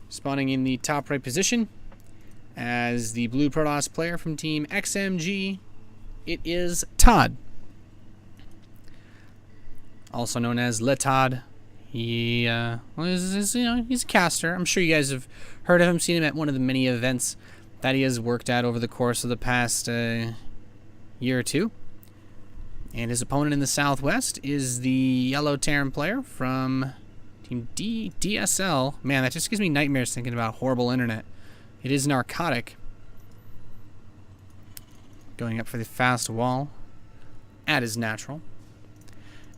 Spawning in the top right position as the blue Protoss player from Team XMG, it is ToD. Also known as ToD. He's a caster. I'm sure you guys have heard of him, seen him at one of the many events that he has worked at over the course of the past year or two. And his opponent in the Southwest is the yellow Terran player from Team DSL. Man, that just gives me nightmares thinking about horrible internet. It is Narcotic. Going up for the fast wall. At his natural.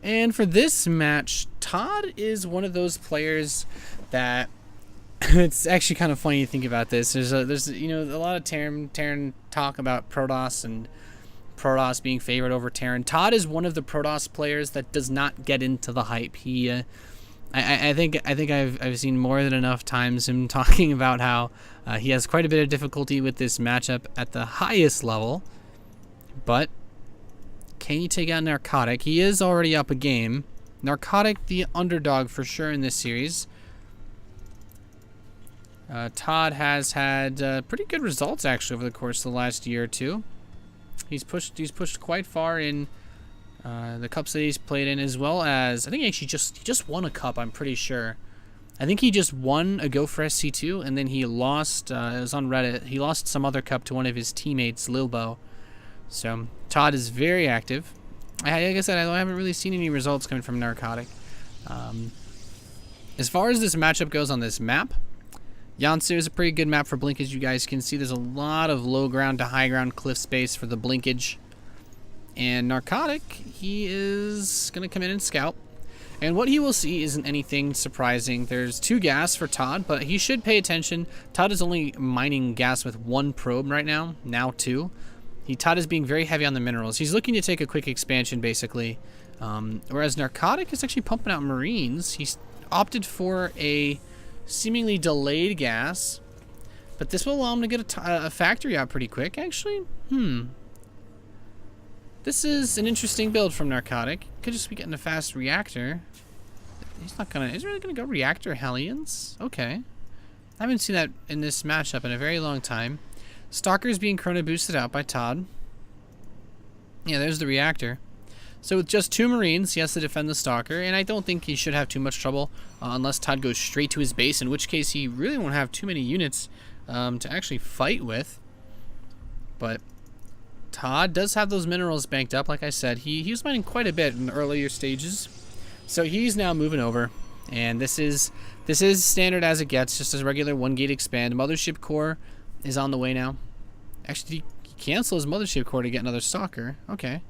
And for this match, ToD is one of those players that it's actually kind of funny to think about this. There's a lot of Terran talk about Protoss and Protoss being favored over Terran. ToD is one of the Protoss players that does not get into the hype. He I think I've seen more than enough times him talking about how he has quite a bit of difficulty with this matchup at the highest level. But can he take out Narcotic? He is already up a game. Narcotic, the underdog for sure in this series. ToD has had pretty good results actually over the course of the last year or two. He's pushed quite far in the cups that he's played in, as well as I think he actually just won a cup. I'm pretty sure. I think he just won a Go for SC2, and then he lost. It was on Reddit. He lost some other cup to one of his teammates, Lilbo. So ToD is very active. Like I said, I haven't really seen any results coming from Narcotic. As far as this matchup goes on this map, Yansu is a pretty good map for Blink. As you guys can see, there's a lot of low ground to high ground cliff space for the blinkage. And Narcotic, he is going to come in and scout. And what he will see isn't anything surprising. There's 2 gas for ToD, but he should pay attention. ToD is only mining gas with 1 probe right now 2. ToD is being very heavy on the minerals. He's looking to take a quick expansion, basically. Whereas Narcotic is actually pumping out Marines. He's opted for a seemingly delayed gas, but this will allow him to get a factory out pretty quick, actually. This is an interesting build from Narcotic. Could just be getting a fast reactor. He's really gonna go reactor Hellions? Okay. I haven't seen that in this matchup in a very long time. Stalker's being chrono boosted out by ToD. Yeah, there's the reactor. So with just 2 Marines, he has to defend the Stalker, and I don't think he should have too much trouble unless ToD goes straight to his base, in which case he really won't have too many units to actually fight with. But ToD does have those minerals banked up, like I said. He was mining quite a bit in the earlier stages. So he's now moving over, and this is standard as it gets, just as regular 1-gate expand. Mothership core is on the way now. Actually, he cancel his mothership core to get another Stalker. Okay.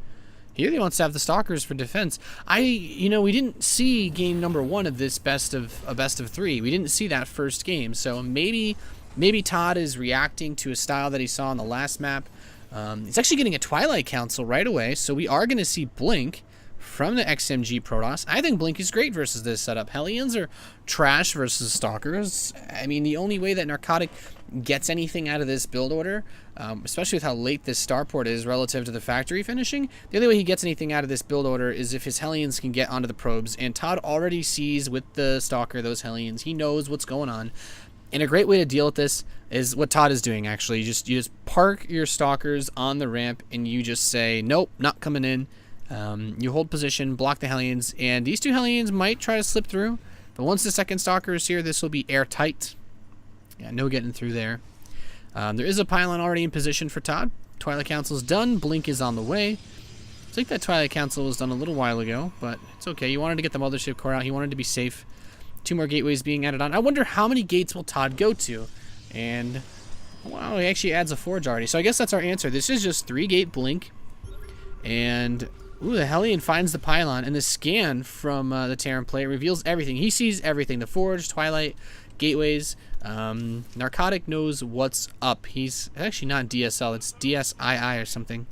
He really wants to have the Stalkers for defense. We didn't see game number 1 of this best of 3. We didn't see that first game. So maybe ToD is reacting to a style that he saw on the last map. He's actually getting a Twilight Council right away. So we are going to see Blink from the XMG Protoss. I think Blink is great versus this setup. Hellions are trash versus Stalkers. I mean, the only way that Narcotic gets anything out of this build order, especially with how late this starport is relative to the factory finishing, the only way he gets anything out of this build order is if his Hellions can get onto the probes, and ToD already sees with the Stalker those Hellions. He knows what's going on. And a great way to deal with this is what ToD is doing, actually. You just park your Stalkers on the ramp, and you just say, nope, not coming in. You hold position, block the Hellions, and these 2 Hellions might try to slip through, but once the second Stalker is here, this will be airtight. Yeah, no getting through there. There is a pylon already in position for ToD. Twilight Council is done. Blink is on the way. I think that Twilight Council was done a little while ago, but it's okay. You wanted to get the mothership core out. He wanted to be safe. 2 more gateways being added on. I wonder how many gates will ToD go to? And, wow, he actually adds a forge already. So I guess that's our answer. This is just 3-gate Blink. And, ooh, the Hellion finds the pylon. And the scan from the Terran player reveals everything. He sees everything. The forge, Twilight, gateways. Narcotic knows what's up. He's actually not DSL. It's DSII or something.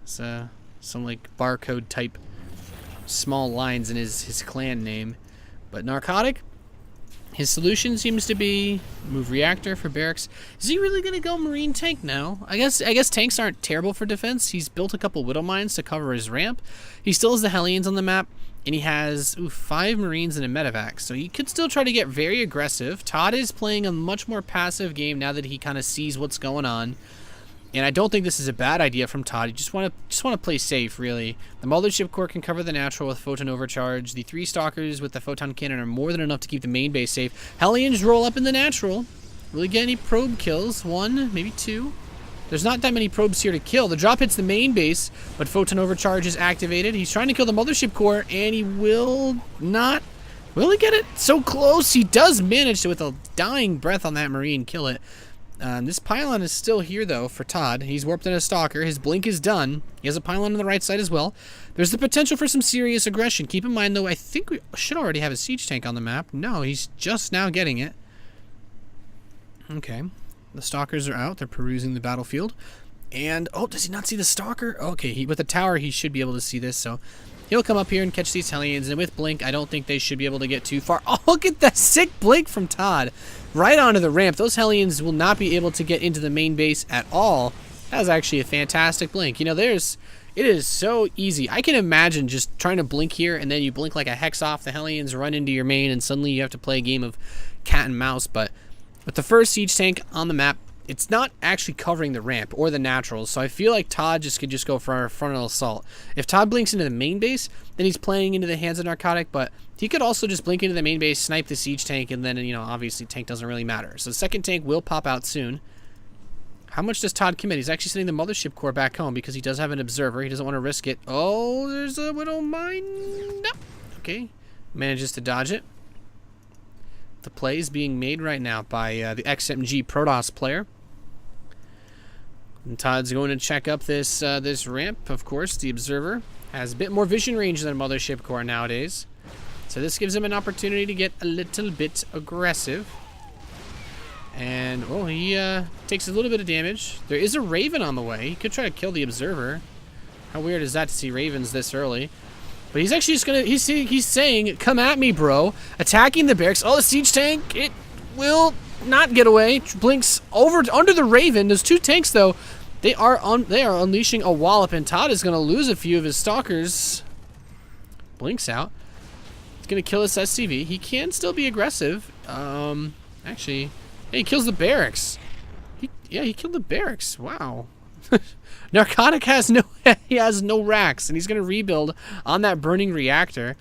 It's some like barcode type small lines in his clan name. But Narcotic, His solution seems to be move reactor for barracks. Is he really gonna go marine tank now? I guess tanks aren't terrible for defense. He's built a couple widow mines to cover his ramp. He still has the Hellions on the map, and he has 5 marines and a medevac. So he could still try to get very aggressive. ToD is playing a much more passive game now that he kind of sees what's going on. And I don't think this is a bad idea from ToD. You just want to play safe, really. The Mothership Core can cover the natural with Photon Overcharge. The 3 Stalkers with the Photon Cannon are more than enough to keep the main base safe. Hellions roll up in the natural. Really get any probe kills? 1, maybe 2. There's not that many probes here to kill. The drop hits the main base, but Photon Overcharge is activated. He's trying to kill the Mothership Core, and he will not. Will he get it? So close. He does manage to, with a dying breath on that Marine, kill it. This pylon is still here, though, for ToD. He's warped in a Stalker. His blink is done. He has a pylon on the right side as well. There's the potential for some serious aggression. Keep in mind, though, I think we should already have a siege tank on the map. No, he's just now getting it. Okay. The Stalkers are out. They're perusing the battlefield. And, oh, does he not see the Stalker? Okay, with the tower, he should be able to see this, so he'll come up here and catch these Hellions. And with blink, I don't think they should be able to get too far. Oh, look at that sick blink from ToD. Right onto the ramp. Those Hellions will not be able to get into the main base at all. That was actually a fantastic blink. You know, it is so easy. I can imagine just trying to blink here, and then you blink like a hex off, the Hellions run into your main, and suddenly you have to play a game of cat and mouse. But with the first siege tank on the map, it's not actually covering the ramp or the naturals, so I feel like ToD could just go for a frontal assault. If ToD blinks into the main base, then he's playing into the hands of Narcotic, but he could also just blink into the main base, snipe the siege tank, and then, you know, obviously tank doesn't really matter. So the second tank will pop out soon. How much does ToD commit? He's actually sending the Mothership Core back home because he does have an observer. He doesn't want to risk it. Oh, there's a widow mine. No. Okay. Manages to dodge it. The play is being made right now by the XMG Protoss player. And ToD's going to check up this this ramp. Of course, the observer has a bit more vision range than Mothership Core nowadays. So this gives him an opportunity to get a little bit aggressive. And, oh, he takes a little bit of damage. There is a Raven on the way. He could try to kill the observer. How weird is that to see Ravens this early? But he's actually just going to... He's saying, come at me, bro. Attacking the barracks. Oh, the siege tank. It will not get away. Blinks over under the Raven. Those 2 tanks, though, they are unleashing a wallop, and ToD is going to lose a few of his Stalkers. Blinks out. He's going to kill his SCV. He can still be aggressive. Actually, hey, he kills the barracks. He killed the barracks. Wow. Narcotic has no racks, and he's going to rebuild on that burning reactor.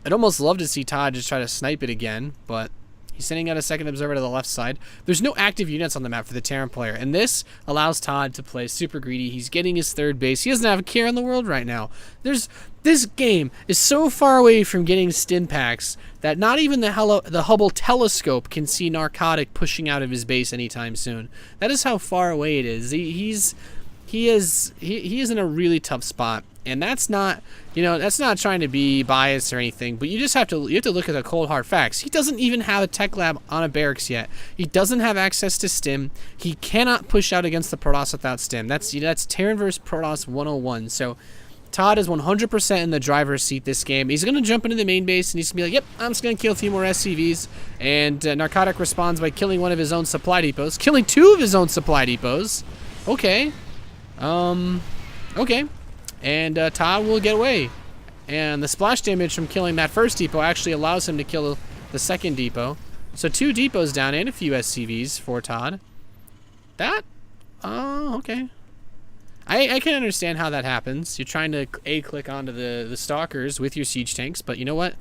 I'd almost love to see ToD just try to snipe it again, but he's sending out a second observer to the left side. There's no active units on the map for the Terran player, and this allows ToD to play super greedy. He's getting his 3rd base. He doesn't have a care in the world right now. This game is so far away from getting stim packs that not even the Hubble telescope can see Narcotic pushing out of his base anytime soon. That is how far away it is. He is in a really tough spot, and that's not, you know, that's not trying to be biased or anything, but you have to look at the cold hard facts. He doesn't even have a tech lab on a barracks yet. He doesn't have access to stim. He cannot push out against the Protoss without stim. That's Terran versus Protoss 101. So ToD is 100% in the driver's seat this game. He's going to jump into the main base, and he's going to be like, yep, I'm just going to kill a few more SCVs. And Narcotic responds by killing one of his own supply depots. Killing 2 of his own supply depots. Okay. Okay. And ToD will get away. And the splash damage from killing that first depot actually allows him to kill the second depot. So 2 depots down and a few SCVs for ToD. That? Okay. I can understand how that happens. You're trying to click onto the Stalkers with your siege tanks, but you know what?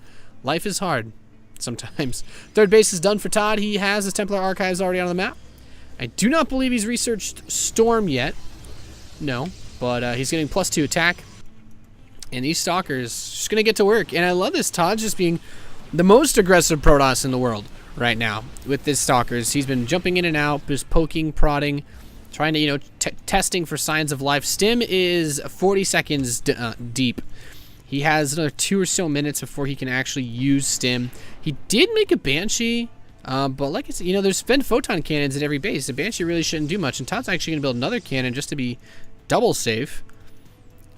Life is hard sometimes. 3rd base is done for ToD. He has his Templar Archives already on the map. I do not believe he's researched Storm yet. No, but he's getting +2 attack. And these Stalkers just going to get to work. And I love this. ToD's just being the most aggressive Protoss in the world right now with his Stalkers. He's been jumping in and out, just poking, prodding, trying to, you know, testing for signs of life. Stim is 40 seconds deep. He has another 2 or so minutes before he can actually use Stim. He did make a Banshee, but like I said, you know, there's been photon cannons at every base. The Banshee really shouldn't do much, and ToD's actually going to build another cannon just to be double safe.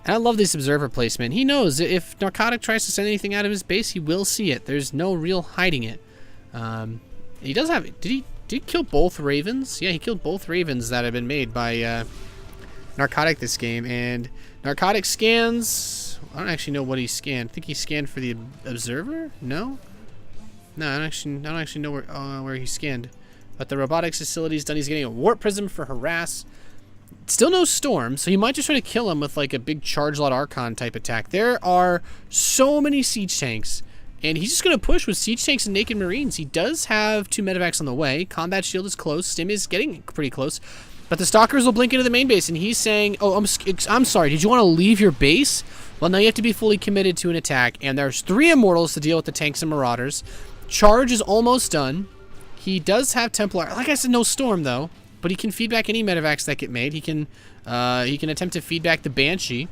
And I love this observer placement. He knows if Narcotic tries to send anything out of his base, he will see it. There's no real hiding it. He does have... Did he kill both ravens? Yeah, he killed both ravens that have been made by Narcotic this game. And Narcotic scans... I don't actually know what he scanned. I think he scanned for the observer? No? No, I don't actually know where he scanned. But the robotics facility's done. He's getting a warp prism for harass. Still no storm, so he might just try to kill him with like a big charge lot Archon type attack. There are so many siege tanks, and he's just going to push with siege tanks and naked marines. He does have 2 medevacs on the way. Combat shield is close. Stim is getting pretty close. But the stalkers will blink into the main base, and he's saying, oh, I'm sorry, did you want to leave your base? Well, now you have to be fully committed to an attack, and there's 3 immortals to deal with the tanks and marauders. Charge is almost done. He does have Templar. Like I said, no storm, though. But he can feed back any medevacs that get made. He can attempt to feed back the Banshee.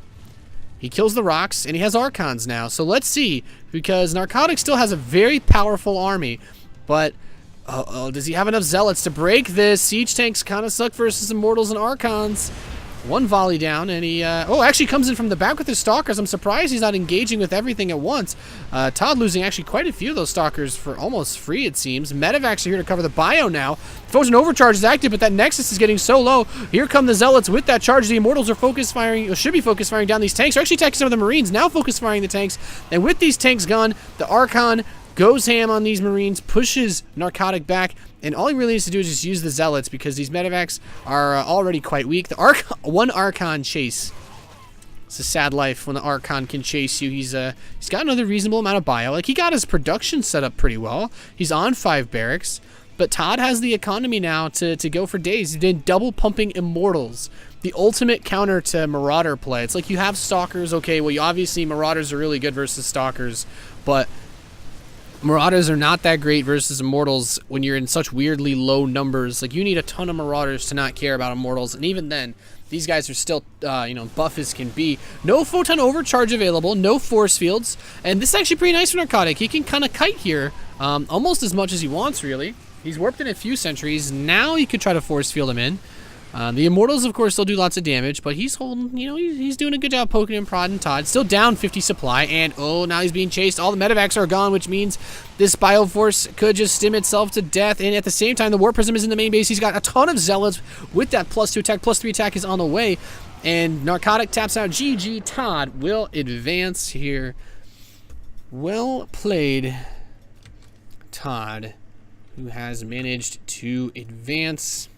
He kills the rocks, and he has Archons now. So let's see, because Narcotic still has a very powerful army. But does he have enough zealots to break this? Siege tanks kind of suck versus Immortals and Archons. 1 volley down, and he actually comes in from the back with his stalkers. I'm surprised he's not engaging with everything at once. ToD losing actually quite a few of those stalkers for almost free, it seems. Medevacs are here to cover the bio now. Frozen Overcharge is active, but that Nexus is getting so low. Here come the Zealots with that charge. The Immortals are focus firing, or should be focus firing down these tanks. They're actually attacking some of the Marines, now focus firing the tanks. And with these tanks gone, the Archon goes ham on these Marines, pushes Narcotic back, and all he really needs to do is just use the Zealots because these medevacs are already quite weak. The one Archon chase. It's a sad life when the Archon can chase you. He's got another reasonable amount of bio. Like, he got his production set up pretty well. He's on 5 barracks, but ToD has the economy now to go for days. He's been double pumping Immortals. The ultimate counter to Marauder play. It's like you have Stalkers, okay, well, obviously Marauders are really good versus Stalkers, but Marauders are not that great versus Immortals when you're in such weirdly low numbers. Like, you need a ton of Marauders to not care about Immortals, and even then, these guys are still, buff as can be. No Photon Overcharge available, no force fields, and this is actually pretty nice for Narcotic. He can kind of kite here, almost as much as he wants, really. He's warped in a few sentries. Now he could try to force field him in. The Immortals, of course, still do lots of damage, but he's holding, he's doing a good job poking and prodding ToD. Still down 50 supply, and now he's being chased. All the medevacs are gone, which means this Bioforce could just stim itself to death, and at the same time, the Warp Prism is in the main base. He's got a ton of Zealots with that +2 attack, +3 attack is on the way, and Narcotic taps out. GG, ToD will advance here. Well played, ToD, who has managed to advance.